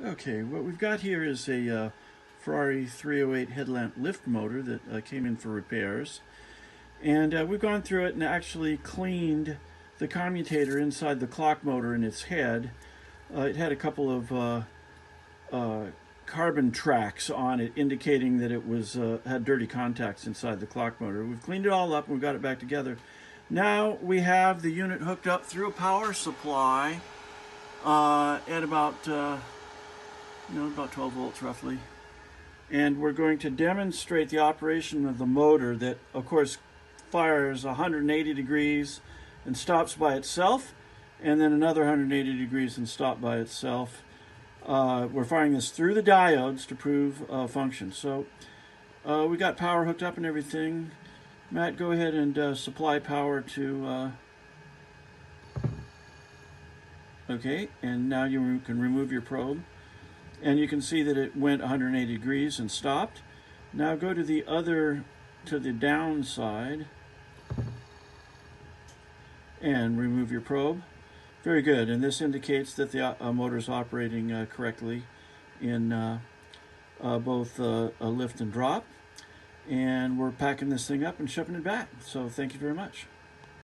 Okay, what we've got here is a Ferrari 308 headlamp lift motor that came in for repairs. And we've gone through it and actually cleaned the commutator inside the clock motor in its head. It had a couple of carbon tracks on it indicating that it was had dirty contacts inside the clock motor. We've cleaned it all up and we've got it back together. Now we have the unit hooked up through a power supply at about 12 volts roughly. And we're going to demonstrate the operation of the motor that, of course, fires 180 degrees and stops by itself, and then another 180 degrees and stop by itself. We're firing this through the diodes to prove function. So we got power hooked up and everything. Matt, go ahead and supply power to... Okay, and now you can remove your probe. And you can see that it went 180 degrees and stopped. Now go to the down side and remove your probe. Very good, and this indicates that the motor is operating correctly in both a lift and drop. And we're packing this thing up and shipping it back. So thank you very much.